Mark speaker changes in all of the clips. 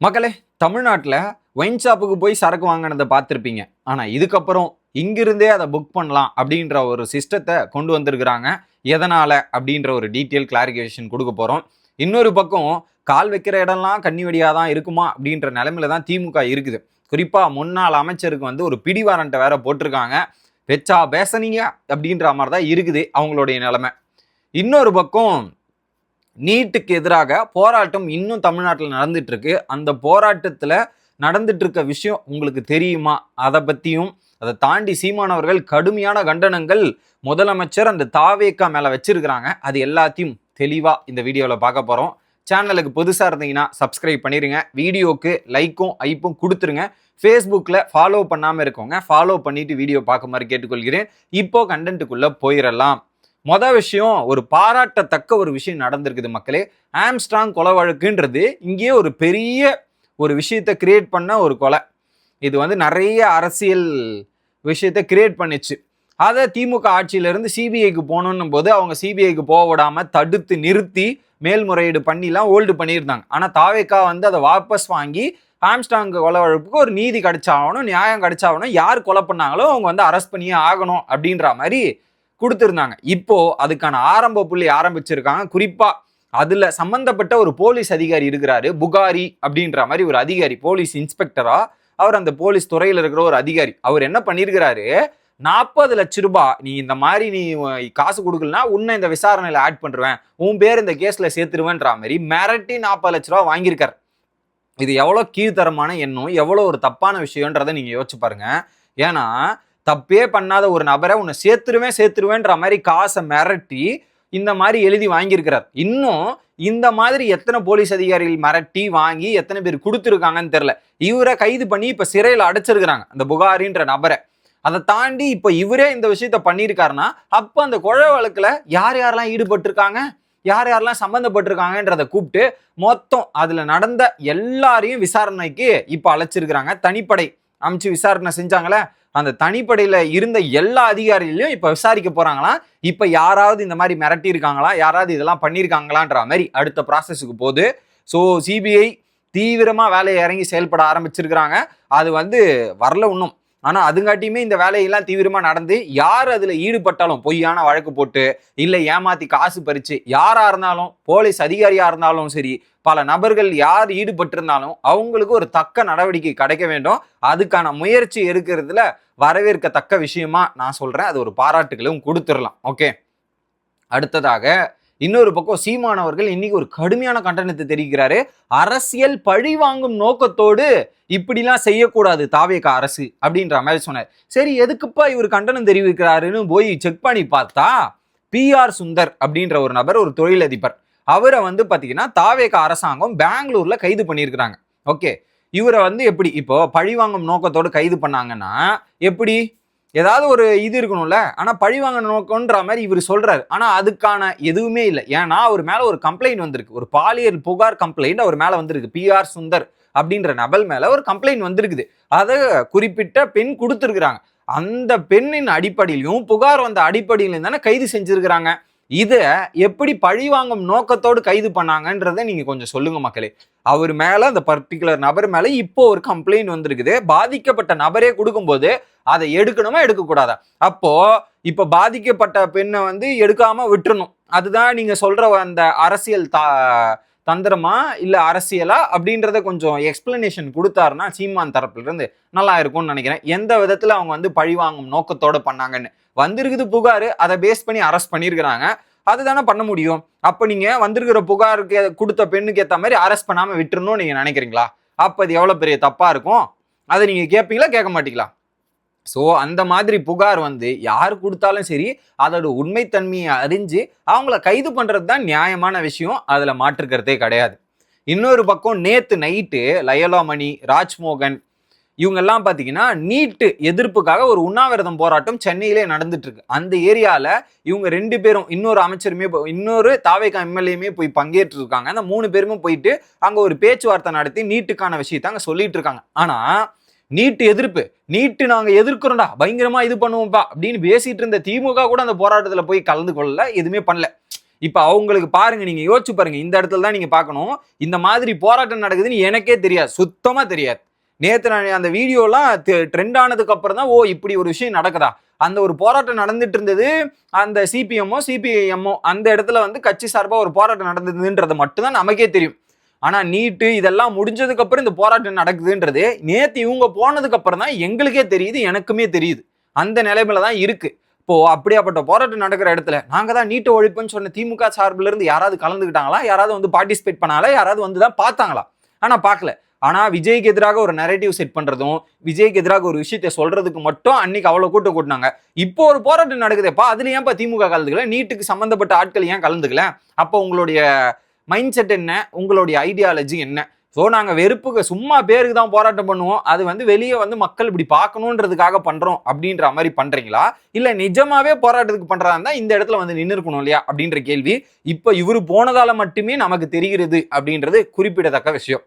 Speaker 1: மக்களே, தமிழ்நாட்டில் ஒயின் ஷாப்புக்கு போய் சரக்கு வாங்கினதை பார்த்துருப்பீங்க. ஆனால் இதுக்கப்புறம் இங்கிருந்தே அதை புக் பண்ணலாம் அப்படின்ற ஒரு சிஸ்டத்தை கொண்டு வந்திருக்கிறாங்க. எதனால் அப்படின்ற ஒரு டீட்டெயில் கிளாரிஃபிகேஷன் கொடுக்க போகிறோம். இன்னொரு பக்கம் கால் வைக்கிற இடம்லாம் கண்ணி வெடியாக தான் இருக்குமா அப்படின்ற நிலைமையில தான் திமுக இருக்குது. குறிப்பாக முன்னாள் அமைச்சருக்கு வந்து ஒரு பிடி வாரண்ட்டை வேற போட்டிருக்காங்க. வெச்சா பேசனீங்க அப்படின்ற மாதிரி தான் இருக்குது அவங்களுடைய நிலைமை. இன்னொரு பக்கம் நீட்டுக்கு எதிராக போராட்டம் இன்னும் தமிழ்நாட்டில் நடந்துட்டு இருக்கு. அந்த போராட்டத்தில் நடந்துட்டு இருக்க விஷயம் உங்களுக்கு தெரியுமா? அதை பற்றியும் அதை தாண்டி சீமானவர்கள் கடுமையான கண்டனங்கள் முதலமைச்சர் அந்த தாவேக்கா மேலே வச்சிருக்கிறாங்க. அது எல்லாத்தையும் தெளிவாக இந்த வீடியோவில் பார்க்க போகிறோம். சேனலுக்கு புதுசாக இருந்தீங்கன்னா சப்ஸ்கிரைப் பண்ணிடுங்க. வீடியோக்கு லைக்கும் ஐப்பும் கொடுத்துருங்க. ஃபேஸ்புக்கில் ஃபாலோ பண்ணாமல் இருக்கவங்க ஃபாலோ பண்ணிட்டு வீடியோ பார்க்குமாறு கேட்டுக்கொள்கிறேன். இப்போ கண்டென்ட்டுக்குள்ளே போயிடலாம். மொதல் விஷயம், ஒரு பாராட்டத்தக்க ஒரு விஷயம் நடந்திருக்குது மக்களே. ஆம்ஸ்ட்ராங் கொலை வழக்குன்றது இங்கேயே ஒரு பெரிய ஒரு விஷயத்தை கிரியேட் பண்ண ஒரு கொலை. இது வந்து நிறைய அரசியல் விஷயத்தை கிரியேட் பண்ணிச்சு. அதை திமுக ஆட்சியிலிருந்து சிபிஐக்கு போகணும் போது அவங்க சிபிஐக்கு போக விடாமல் தடுத்து நிறுத்தி மேல்முறையீடு பண்ணிலாம் ஹோல்டு பண்ணியிருந்தாங்க. ஆனால் தாவேக்கா வந்து அதை வாபஸ் வாங்கி ஆம்ஸ்ட்ராங் கொலை வழக்குக்கு ஒரு நீதி கிடைச்சாகணும், நியாயம் கிடைச்சாகணும், யார் கொலை பண்ணாங்களோ அவங்க வந்து அரெஸ்ட் பண்ணியே ஆகணும் அப்படின்ற மாதிரி கொடுத்துருந்தாங்க. இப்போ அதுக்கான ஆரம்ப புள்ளி ஆரம்பிச்சிருக்காங்க. குறிப்பா அதுல சம்பந்தப்பட்ட ஒரு போலீஸ் அதிகாரி இருக்கிறாரு, புகாரி அப்படின்ற மாதிரி ஒரு அதிகாரி, போலீஸ் இன்ஸ்பெக்டரா அவர், அந்த போலீஸ் துறையில் இருக்கிற ஒரு அதிகாரி. அவர் என்ன பண்ணியிருக்கிறாரு, 40 லட்சம் ரூபாய் நீ இந்த மாதிரி நீ காசு கொடுக்கலனா உன்னை இந்த விசாரணையில ஆட் பண்ணுவேன், உன் பேர் இந்த கேஸ்ல சேர்த்துருவேன்ற மாதிரி மிரட்டி 40 லட்ச ரூபா வாங்கியிருக்காரு. இது எவ்வளவு கீழ்த்தரமான எண்ணம், எவ்வளவு ஒரு தப்பான விஷயம்ன்றதை நீங்க யோசிச்சு பாருங்க. ஏன்னா தப்பே பண்ணாத ஒரு நபரை உன்னை சேர்த்துருவேன்ற மாதிரி காசை மிரட்டி இந்த மாதிரி எழுதி வாங்கியிருக்கிறார். இன்னும் இந்த மாதிரி எத்தனை போலீஸ் அதிகாரிகள் மிரட்டி வாங்கி எத்தனை பேர் கொடுத்துருக்காங்கன்னு தெரியல. இவரை கைது பண்ணி இப்ப சிறையில் அடைச்சிருக்கிறாங்க அந்த புகாரின்ற நபரை. அதை தாண்டி இப்ப இவரே இந்த விஷயத்த பண்ணியிருக்காருன்னா அப்ப அந்த கொலை வழக்குல யார் யாரெல்லாம் ஈடுபட்டிருக்காங்க, யார் யாரெல்லாம் சம்பந்தப்பட்டிருக்காங்கன்றதை கூப்பிட்டு மொத்தம் அதுல நடந்த எல்லாரையும் விசாரணைக்கு இப்ப அழைச்சிருக்கிறாங்க. தனிப்படை அமைச்சு விசாரணை செஞ்சாங்களே, அந்த தனிப்படையில இருந்த எல்லா அதிகாரிகளையும் இப்ப விசாரிக்க போறாங்களாம். இப்ப யாராவது இந்த மாதிரி மிரட்டி இருக்காங்களா, யாராவது இதெல்லாம் பண்ணியிருக்காங்களான்ற மாதிரி அடுத்த ப்ராசஸுக்கு போகுது. ஸோ சிபிஐ தீவிரமா வேலையை இறங்கி செயல்பட ஆரம்பிச்சிருக்கிறாங்க. அது வந்து வரல இன்னும். ஆனா அதுங்காட்டியுமே இந்த வேலையெல்லாம் தீவிரமா நடந்து யார் அதுல ஈடுபட்டாலும், பொய்யான வழக்கு போட்டு இல்லை ஏமாத்தி காசு பறிச்சு யாரா இருந்தாலும், போலீஸ் அதிகாரியா இருந்தாலும் சரி, பல நபர்கள் யார் ஈடுபட்டிருந்தாலும் அவங்களுக்கு ஒரு தக்க நடவடிக்கை கிடைக்க வேண்டும். அதுக்கான முயற்சி எடுக்கிறதுல வரவேற்கத்தக்க விஷயமா நான் சொல்றேன். அது ஒரு பாராட்டுகளும் கொடுத்துடலாம். ஓகே, அடுத்ததாக இன்னொரு பக்கம் சீமானவர்கள் இன்னைக்கு ஒரு கடுமையான கண்டனத்தை தெரிவிக்கிறாரு. அரசியல் பழி வாங்கும் நோக்கத்தோடு இப்படிலாம் செய்யக்கூடாது தாவேகா அரசு அப்படின்ற மாதிரி சொன்னார். சரி, எதுக்குப்பா இவர் கண்டனம் தெரிவிக்கிறாருன்னு போய் செக் பண்ணி பார்த்தா PR சுந்தர் அப்படின்ற ஒரு நபர், ஒரு தொழிலதிபர், அவரை வந்து பாத்தீங்கன்னா தாவேகா அரசாங்கம் பெங்களூர்ல கைது பண்ணியிருக்கிறாங்க. ஓகே, இவரை வந்து எப்படி இப்போ பழிவாங்கும் நோக்கத்தோடு கைது பண்ணாங்கன்னா எப்படி, ஏதாவது ஒரு இது இருக்கணும்ல. ஆனா பழிவாங்க நோக்கம்ன்ற மாதிரி இவர் சொல்றாரு. ஆனா அதுக்கான எதுவுமே இல்லை. ஏன்னா அவர் மேல ஒரு கம்ப்ளைண்ட் வந்திருக்கு, ஒரு பாலியல் புகார் கம்ப்ளைண்ட் அவர் மேல வந்திருக்கு. PR சுந்தர் அப்படின்ற நபர் மேல ஒரு கம்ப்ளைண்ட் வந்திருக்குது. அதை குறிப்பிட்ட பெண் கொடுத்துருக்குறாங்க. அந்த பெண்ணின் அடிப்படையிலும் புகார் வந்த அடிப்படையிலும் தானே கைது செஞ்சிருக்கிறாங்க. இதை எப்படி பழிவாங்கும் நோக்கத்தோடு கைது பண்ணாங்கன்றதை நீங்க கொஞ்சம் சொல்லுங்க மக்களே. அவர் மேல, அந்த பர்டிகுலர் நபர் மேல இப்போ ஒரு கம்ப்ளைண்ட் வந்திருக்குது. பாதிக்கப்பட்ட நபரே கொடுக்கும்போது அதை எடுக்கணுமா எடுக்கக்கூடாதா? அப்போ இப்ப பாதிக்கப்பட்ட பெண்ணை வந்து எடுக்காம விட்டுறணும். அதுதான் நீங்க சொல்ற அந்த அரசியல் தந்திரமா இல்ல அரசியலா அப்படின்றத கொஞ்சம் எக்ஸ்பிளனேஷன் கொடுத்தாருன்னா சீமான் தரப்புல இருந்து நல்லா இருக்கும்னு நினைக்கிறேன். எந்த விதத்துல அவங்க வந்து பழிவாங்கும் நோக்கத்தோட பண்ணாங்கன்னு வந்திருக்குது புகாரு, அதை பேஸ் பண்ணி அரெஸ்ட் பண்ணியிருக்கிறாங்க. அதுதானே பண்ண முடியும். அப்ப நீங்க வந்திருக்கிற புகாருக்கு கொடுத்த பெண்ணுக்கு ஏற்ற மாதிரி அரெஸ்ட் பண்ணாம விட்டுறணும்னு நீங்க நினைக்கிறீங்களா? அப்ப அது எவ்வளவு பெரிய தப்பா இருக்கும். அதை நீங்க கேட்பீங்களா, கேட்க மாட்டீங்களா? ஸோ அந்த மாதிரி புகார் வந்து யார் கொடுத்தாலும் சரி, அதோட உண்மைத்தன்மையை அறிஞ்சு அவங்கள கைது பண்றது தான் நியாயமான விஷயம். அதுல மாற்றுக்கிறதே கிடையாது. இன்னொரு பக்கம் நேத்து நைட்டு லயலாமணி, ராஜ்மோகன் இவங்கெல்லாம் பார்த்தீங்கன்னா நீட்டு எதிர்ப்புக்காக ஒரு உண்ணாவிரதம் போராட்டம் சென்னையிலே நடந்துட்டு இருக்கு. அந்த ஏரியால இவங்க 2 பேரும், இன்னொரு அமைச்சருமே, இன்னொரு தாவேகா MLAமே போய் பங்கேற்று இருக்காங்க. அந்த 3 பேருமே போயிட்டு அங்க ஒரு பேச்சுவார்த்தை நடத்தி நீட்டுக்கான விஷயத்தை அங்க சொல்லிட்டு இருக்காங்க. ஆனா நீட்டு எதிர்ப்பு, நீட்டு நாங்க எதிர்க்கிறோம்டா, பயங்கரமா இது பண்ணுவோம்ப்பா அப்படின்னு பேசிட்டு இருந்த திமுக கூட அந்த போராட்டத்துல போய் கலந்து கொள்ளல, எதுவுமே பண்ணல. இப்ப அவங்களுக்கு பாருங்க, நீங்க யோசிச்சு பாருங்க, இந்த இடத்துல தான் நீங்க பார்க்கணும். இந்த மாதிரி போராட்டம் நடக்குதுன்னு எனக்கே தெரியாது, சுத்தமா தெரியாது. நேத்து நான் அந்த வீடியோலாம் ட்ரெண்ட் ஆனதுக்கு அப்புறம் தான், ஓ இப்படி ஒரு விஷயம் நடக்குதா, அந்த ஒரு போராட்டம் நடந்துட்டு இருந்தது, அந்த சிபிஎம்மோ சிபிஐஎம்மோ அந்த இடத்துல வந்து கட்சி சார்பா ஒரு போராட்டம் நடந்ததுன்றது மட்டும் தான் நமக்கே தெரியும். ஆனா நீட்டு இதெல்லாம் முடிஞ்சதுக்கு அப்புறம் இந்த போராட்டம் நடக்குதுன்றது நேத்து இவங்க போனதுக்கு அப்புறம் தான் எங்களுக்கே தெரியுது, எனக்குமே தெரியுது. அந்த நிலைமையில தான் இருக்கு. இப்போ அப்படியாப்பட்ட போராட்டம் நடக்கிற இடத்துல நாங்க தான் நீட்டை ஒழிப்புன்னு சொன்ன திமுக சார்பில இருந்து யாராவது கலந்துக்கிட்டாங்களா, யாராவது வந்து பார்ட்டிசிபேட் பண்ணாங்களா, யாராவது வந்து தான் பார்த்தாங்களா? ஆனா பார்க்கல. ஆனா விஜய்க்கு எதிராக ஒரு நரேட்டிவ் செட் பண்றதும், விஜய்க்கு எதிராக ஒரு விஷயத்தை சொல்றதுக்கு மட்டும் அன்னைக்கு அவ்வளவு கூட்டம் கூட்டினாங்க. இப்போ ஒரு போராட்டம் நடக்குதுப்பா, அதுல ஏன்பா திமுக கலந்துக்கல, நீட்டுக்கு சம்பந்தப்பட்ட ஆட்கள் ஏன் கலந்துக்கல? அப்போ உங்களுடைய மைண்ட் செட் என்ன, உங்களுடைய ஐடியாலஜி என்ன? ஸோ நாங்கள் வெறுப்புக்கு சும்மா பேருக்கு தான் போராட்டம் பண்ணுவோம், அது வந்து வெளியே வந்து மக்கள் இப்படி பார்க்கணுன்றதுக்காக பண்றோம் அப்படின்ற மாதிரி பண்றீங்களா, இல்ல நிஜமாவே போராட்டத்துக்கு பண்றதா இருந்தா இந்த இடத்துல வந்து நின்று இருக்கணும் இல்லையா அப்படின்ற கேள்வி இப்ப இவரு போனதால மட்டுமே நமக்கு தெரிகிறது அப்படின்றது குறிப்பிடத்தக்க விஷயம்.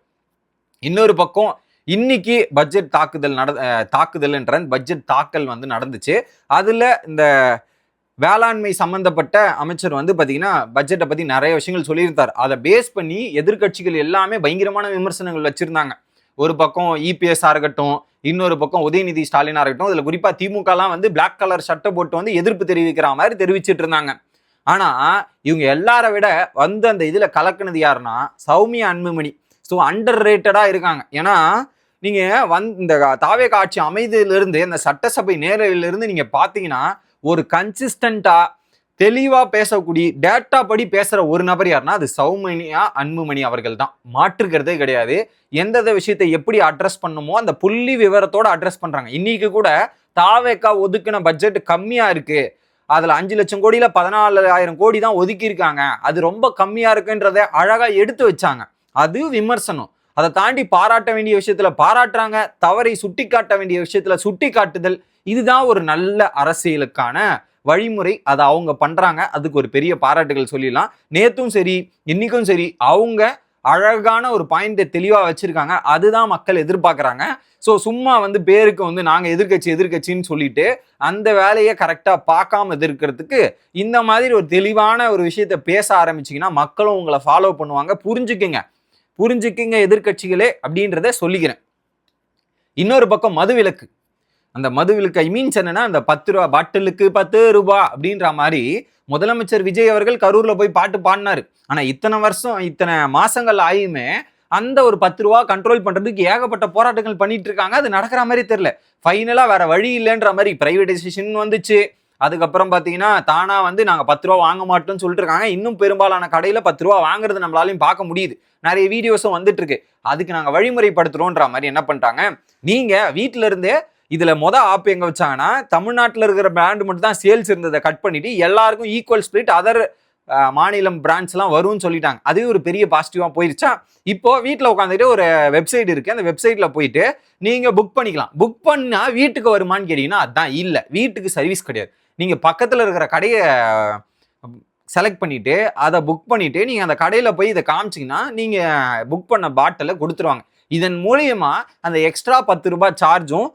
Speaker 1: இன்னொரு பக்கம் இன்னைக்கு பட்ஜெட் தாக்குதல்ன்ற பட்ஜெட் தாக்கல் வந்து நடந்துச்சு. அதுல இந்த வேளாண்மை சம்பந்தப்பட்ட அமைச்சர் வந்து பாத்தீங்கன்னா பட்ஜெட்டை பத்தி நிறைய விஷயங்கள் சொல்லியிருந்தார். அதை பேஸ் பண்ணி எதிர்கட்சிகள் எல்லாமே பயங்கரமான விமர்சனங்கள் வச்சிருந்தாங்க. ஒரு பக்கம் இபிஎஸ் இருக்கட்டும், இன்னொரு பக்கம் உதயநிதி ஸ்டாலினா இருக்கட்டும், இதுல குறிப்பா திமுக எல்லாம் வந்து பிளாக் கலர் சட்டை போட்டு வந்து எதிர்ப்பு தெரிவிக்கிற மாதிரி தெரிவிச்சிட்டு இருந்தாங்க. ஆனா இவங்க எல்லாரை விட வந்து அந்த இதுல கலக்குனது யாருன்னா சௌமியா அன்புமணி. ஸோ அண்டர் ரேட்டடா இருக்காங்க. ஏன்னா நீங்க இந்த தாவேக ஆட்சி அமைதியிலிருந்து இந்த சட்டசபை நேரிலிருந்து நீங்க பாத்தீங்கன்னா ஒரு கன்சிஸ்டண்டா தெளிவா பேசக்கூடிய டேட்டா படி பேசுற ஒரு நபர் யாருன்னா அது சௌமியா அன்புமணி அவர்கள் தான், மாற்றுக்கிறதே கிடையாது. எந்தெந்த விஷயத்தை எப்படி அட்ரஸ் பண்ணுமோ அந்த புள்ளி விவரத்தோட அட்ரஸ் பண்றாங்க. இன்னைக்கு கூட தாவேகா ஒதுக்கின பட்ஜெட் கம்மியா இருக்கு, அதுல 5 லட்சம் கோடியில 14,000 கோடி தான் ஒதுக்கி இருக்காங்க, அது ரொம்ப கம்மியா இருக்குன்றத அழகா எடுத்து வச்சாங்க. அது விமர்சனம். அதை தாண்டி பாராட்ட வேண்டிய விஷயத்துல பாராட்டுறாங்க, தவறை சுட்டி காட்ட வேண்டிய விஷயத்துல சுட்டி காட்டுதல், இதுதான் ஒரு நல்ல அரசியலுக்கான வழிமுறை. அதை அவங்க பண்றாங்க, அதுக்கு ஒரு பெரிய பாராட்டுகள் சொல்லிடலாம். நேத்தும் சரி இன்னைக்கும் சரி அவங்க அழகான ஒரு பாயிண்டை தெளிவா வச்சிருக்காங்க, அதுதான் மக்கள் எதிர்பார்க்கறாங்க. ஸோ சும்மா வந்து பேருக்கு வந்து நாங்க எதிர்கட்சின்னு சொல்லிட்டு அந்த வேலையை கரெக்டா பார்க்காம எதிர்க்கிறதுக்கு இந்த மாதிரி ஒரு தெளிவான ஒரு விஷயத்த பேச ஆரம்பிச்சீங்கன்னா மக்களும் உங்களை ஃபாலோ பண்ணுவாங்க. புரிஞ்சுக்குங்க எதிர்கட்சிகளே அப்படின்றத சொல்லிக்கிறேன். இன்னொரு பக்கம் மதுவிலக்கு. அந்த மதுவிலக்கு ஐ மீன்ஸ் என்னன்னா அந்த 10 ரூபா பாட்டிலுக்கு 10 ரூபாய் அப்படின்ற மாதிரி முதலமைச்சர் விஜய் அவர்கள் கரூர்ல போய் பாட்டு பாடினாரு. ஆனா இத்தனை மாசங்கள் ஆயுமே அந்த ஒரு 10 ரூபா கண்ட்ரோல் பண்றதுக்கு ஏகப்பட்ட போராட்டங்கள் பண்ணிட்டு இருக்காங்க. அது நடக்கிற மாதிரி தெரியல. ஃபைனலா வேற வழி இல்லைன்ற மாதிரி பிரைவேடைசேஷன் வந்துச்சு. அதுக்கப்புறம் பாத்தீங்கன்னா தானா வந்து நாங்க 10 ரூபா வாங்க மாட்டோம்னு சொல்லிட்டு இருக்காங்க. இன்னும் பெரும்பாலான கடையில 10 ரூபா வாங்குறது நம்மளாலையும் பார்க்க முடியுது. நிறைய வீடியோஸும் வந்துட்டு இருக்கு. அதுக்கு நாங்க வழிமுறைப்படுத்துறோன்ற மாதிரி என்ன பண்ணிட்டாங்க, நீங்க வீட்டுல இருந்தே இதுல ஆப் எங்க வச்சாங்கன்னா தமிழ்நாட்டில் இருக்கிற பிராண்ட் மட்டும் தான் சேல்ஸ் இருந்ததை கட் பண்ணிட்டு எல்லாருக்கும் ஈக்குவல் ஸ்பிளிட் அதர் மாநிலம் பிராண்ட்ஸ் எல்லாம் வரும்னு சொல்லிட்டாங்க. அதுவே ஒரு பெரிய பாசிட்டிவா போயிருச்சா. இப்போ வீட்டில் உட்காந்துட்டு ஒரு வெப்சைட் இருக்கு, அந்த வெப்சைட்ல போயிட்டு நீங்க புக் பண்ணிக்கலாம். புக் பண்ணா வீட்டுக்கு வருமானு கேட்டீங்கன்னா அதான் இல்ல, வீட்டுக்கு சர்வீஸ் கிடையாது. நீங்க பக்கத்துல இருக்கிற கடையை செலக்ட் பண்ணிட்டு அதை புக் பண்ணிட்டு நீங்க அந்த கடையில போய் இதை காமிச்சிங்கன்னா நீங்க புக் பண்ண பாட்டில கொடுத்துருவாங்க. இதன் மூலியமா அந்த எக்ஸ்ட்ரா 10 ரூபாய் சார்ஜும்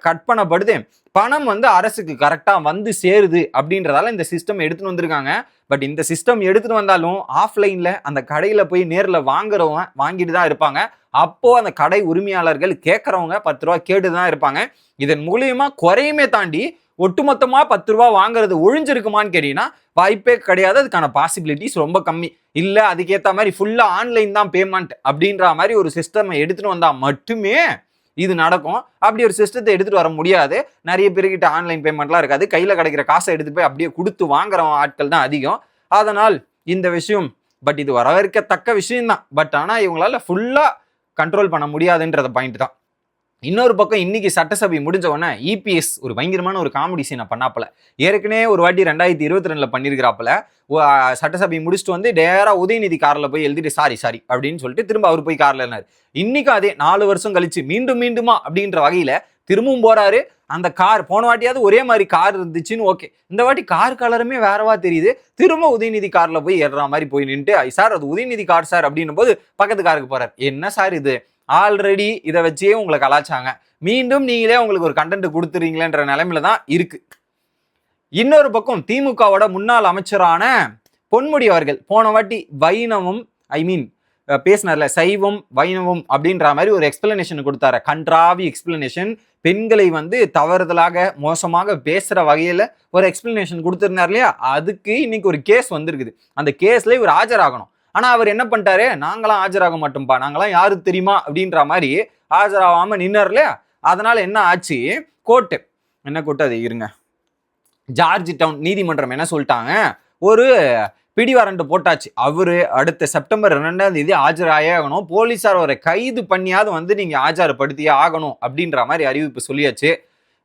Speaker 1: கட் பண்ணப்படுது, பணம் வந்து அரசுக்கு கரெக்டா வந்து சேருது அப்படின்றதால இந்த சிஸ்டம் எடுத்துட்டு வந்திருக்காங்க. பட் இந்த சிஸ்டம் எடுத்துட்டு வந்தாலும் ஆஃப்லைன்ல அந்த கடையில போய் நேர்ல வாங்குறவங்க வாங்கிட்டு தான் இருப்பாங்க. அப்போ அந்த கடை உரிமையாளர்கள் கேட்கறவங்க 10 ரூபாய் கேட்டுதான் இருப்பாங்க. இதன் மூலியமா குறையுமே தாண்டி ஒட்டுமொத்தமா 10 ரூபாய் வாங்குறது ஒழிஞ்சிருக்குமான்னு கேட்டீங்கன்னா வாய்ப்பே கிடையாது. அதுக்கான பாசிபிலிட்டிஸ் ரொம்ப கம்மி. இல்ல அதுக்கேற்ற மாதிரி ஃபுல்லா ஆன்லைன் தான் பேமெண்ட் அப்படின்ற மாதிரி ஒரு சிஸ்டம் எடுத்துட்டு வந்தா மட்டுமே இது நடக்கும். அப்படி ஒரு சிஸ்டத்தை எடுத்துட்டு வர முடியாது. நிறைய பேர்கிட்ட ஆன்லைன் பேமெண்ட்லாம் இருக்காது. கையில கிடைக்கிற காசை எடுத்துட்டு போய் அப்படியே கொடுத்து வாங்குற ஆட்கள் தான் அதிகம். அதனால் இந்த விஷயம் பட் இது வரவேற்கத்தக்க விஷயம் தான். பட் ஆனா இவங்களால ஃபுல்லா கண்ட்ரோல் பண்ண முடியாதுன்றத பாயிண்ட் தான். இன்னொரு பக்கம் இன்னைக்கு சட்டசபை முடிஞ்ச உடனே இபிஎஸ் ஒரு பயங்கரமான ஒரு காமெடி சீனை பண்ணாப்புல. ஏற்கனவே ஒரு வாட்டி 2022 பண்ணியிருக்கிறாப்புல. சட்டசபை முடிச்சுட்டு வந்து டேரா உதயநிதி கார்ல போய் எழுதிட்டு சாரி அப்படின்னு சொல்லிட்டு திரும்ப அவர் போய் கார்ல இருந்தாரு. இன்னைக்கும் அதே 4 வருஷம் கழிச்சு மீண்டுமா அப்படின்ற வகையில திரும்பவும் போறாரு. அந்த கார் போன வாட்டியாவது ஒரே மாதிரி கார் இருந்துச்சுன்னு ஓகே, இந்த வாட்டி கார் கலருமே வேறவா தெரியுது. திரும்ப உதயநிதி கார்ல போய் ஏறுற மாதிரி போய் நின்று சார் அது உதயநிதி கார் சார் அப்படின்னும் போது பக்கத்து காருக்கு போறாரு. என்ன சார் இது, ஆல்ரெடி இதை வச்சே உங்களை கலாச்சாங்க, மீண்டும் நீங்களே உங்களுக்கு ஒரு கண்டென்ட் கொடுத்துறீங்களேன்ற நிலைமையில தான் இருக்கு. இன்னொரு பக்கம் திமுகவோட முன்னாள் அமைச்சரான பொன்முடி அவர்கள் போன வாட்டி வைணவம் பேசினார்ல, சைவம் வைணவம் அப்படின்ற மாதிரி ஒரு எக்ஸ்பிளனேஷன் கொடுத்தாரு. கன்றாவி எக்ஸ்பிளனேஷன். பெண்களை வந்து தவறுதலாக மோசமாக பேசுற வகையில ஒரு எக்ஸ்பிளனேஷன் கொடுத்திருந்தார் இல்லையா? அதுக்கு இன்னைக்கு ஒரு கேஸ் வந்திருக்குது. அந்த கேஸ்ல இவர் ஆஜராகணும். ஆனா அவர் என்ன பண்ணிட்டாரு, நாங்களாம் ஆஜராக மாட்டோம்பா, நாங்களாம் யாருக்கு தெரியுமா அப்படின்ற மாதிரி ஆஜராகாம நின்னார் இல்லையா? அதனால என்ன ஆச்சு, கோர்ட்டு என்ன கோர்ட்டு அது இருங்க, ஜார்ஜ் டவுன் நீதிமன்றம் என்ன சொல்லிட்டாங்க, ஒரு பிடிவாரண்ட் போட்டாச்சு. அவரு அடுத்த செப்டம்பர் 2 ஆஜராகவே ஆகணும், போலீஸார் அவரை கைது பண்ணியாவது வந்து நீங்க ஆஜர்படுத்தியே ஆகணும் அப்படின்ற மாதிரி அறிவிப்பு சொல்லியாச்சு.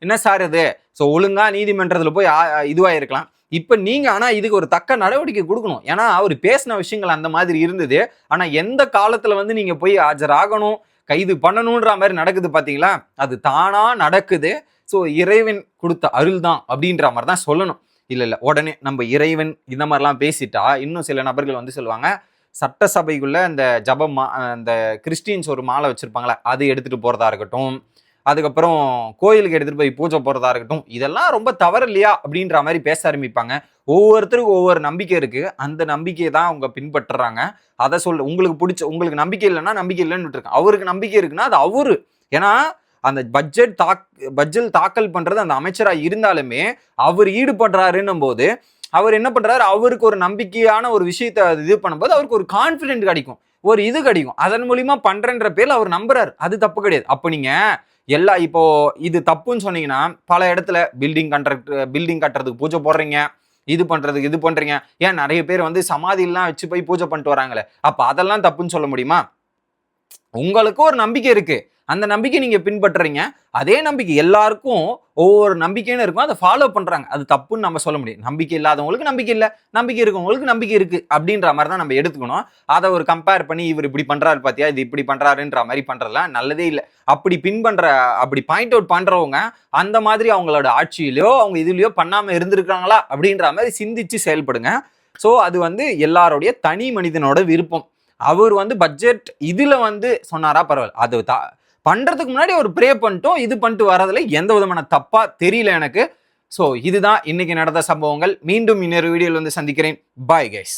Speaker 1: என்ன சார் இது? ஸோ ஒழுங்கா நீதிமன்றத்தில் போய் இதுவாயிருக்கலாம். இப்ப நீங்க ஆனா இதுக்கு ஒரு தக்க நடவடிக்கை கொடுக்கணும். ஏன்னா அவர் பேசின விஷயங்கள் அந்த மாதிரி இருந்தது. ஆனா எந்த காலத்துல வந்து நீங்க போய் ஆஜராகணும், கைது பண்ணணும்ன்ற மாதிரி நடக்குது பாத்தீங்களா? அது தானா நடக்குது. ஸோ இறைவன் கொடுத்த அருள் தான் அப்படின்ற மாதிரி தான் சொல்லணும். இல்ல உடனே நம்ம இறைவன் இந்த மாதிரிலாம் பேசிட்டா இன்னும் சில நபர்கள் வந்து சொல்லுவாங்க, சட்டசபைக்குள்ள அந்த ஜபம் அந்த கிறிஸ்டியன்ஸ் ஒரு மாலை வச்சிருப்பாங்களே, அது எடுத்துட்டு போறதா இருக்கட்டும், அதுக்கப்புறம் கோயிலுக்கு எடுத்துட்டு போய் பூஜை போறதா இருக்கட்டும், இதெல்லாம் ரொம்ப தவறு இல்லையா அப்படின்ற மாதிரி பேச ஆரம்பிப்பாங்க. ஒவ்வொருத்தருக்கும் ஒவ்வொரு நம்பிக்கை இருக்கு. அந்த நம்பிக்கையை தான் அவங்க பின்பற்றுறாங்க. அதை உங்களுக்கு பிடிச்ச, உங்களுக்கு நம்பிக்கை இல்லைன்னா நம்பிக்கை இல்லைன்னு விட்டுருக்காங்க. அவருக்கு நம்பிக்கை இருக்குன்னா அது அவரு. ஏன்னா அந்த பட்ஜெட் தாக்கல் பண்றது அந்த அமைச்சரா இருந்தாலுமே அவர் ஈடுபடுறாருன்னும் போது அவர் என்ன பண்றாரு, அவருக்கு ஒரு நம்பிக்கையான ஒரு விஷயத்தை இது பண்ணும்போது அவருக்கு ஒரு கான்பிடென்ட் கிடைக்கும், ஒரு இது கிடைக்கும். அதன் மூலியமா பண்றன்ற பேர்ல அவர் நம்புறாரு. அது தப்பு கிடையாது. அப்ப நீங்க இப்போ இது தப்புன்னு சொன்னீங்கன்னா பல இடத்துல பில்டிங் கட்டுறதுக்கு பூஜை போடுறீங்க, இது பண்றதுக்கு இது பண்றீங்க. ஏன் நிறைய பேர் வந்து சமாதியெல்லாம் வச்சு போய் பூஜை பண்ணிட்டு வராங்களே, அப்ப அதெல்லாம் தப்புன்னு சொல்ல முடியுமா? உங்களுக்கு ஒரு நம்பிக்கை இருக்கு, அந்த நம்பிக்கை நீங்க பின்பற்றுறீங்க. அதே நம்பிக்கை எல்லாருக்கும் ஒவ்வொரு நம்பிக்கைன்னு இருக்கும், அதை ஃபாலோ பண்றாங்க. அது தப்புன்னு நம்ம சொல்ல முடியும். நம்பிக்கை இல்லாதவங்களுக்கு நம்பிக்கை இல்லை, நம்பிக்கை இருக்கவங்களுக்கு நம்பிக்கை இருக்கு அப்படின்ற மாதிரி தான் நம்ம எடுத்துக்கணும். அதை ஒரு கம்பேர் பண்ணி இவர் இப்படி பண்றாரு பாத்தியா, இது இப்படி பண்றாருன்ற மாதிரி பண்றதுலாம் நல்லதே இல்லை. அப்படி பாயிண்ட் அவுட் பண்றவங்க அந்த மாதிரி அவங்களோட ஆட்சியிலயோ அவங்க இதுலயோ பண்ணாம இருந்திருக்காங்களா அப்படின்ற மாதிரி சிந்திச்சு செயல்படுங்க. ஸோ அது வந்து எல்லாருடைய தனி மனிதனோட விருப்பம். அவர் வந்து பட்ஜெட் இதுல வந்து சொன்னாரா பரவாயில்ல, அது பண்றதுக்கு முன்னாடி அவர் ப்ரே பண்ணிட்டோம், இது பண்ணிட்டு வரதுல எந்த விதமான தப்பா தெரியல எனக்கு. ஸோ இதுதான் இன்னைக்கு நடந்த சம்பவங்கள். மீண்டும் இன்னொரு வீடியோவில் வந்து சந்திக்கிறேன். Bye guys.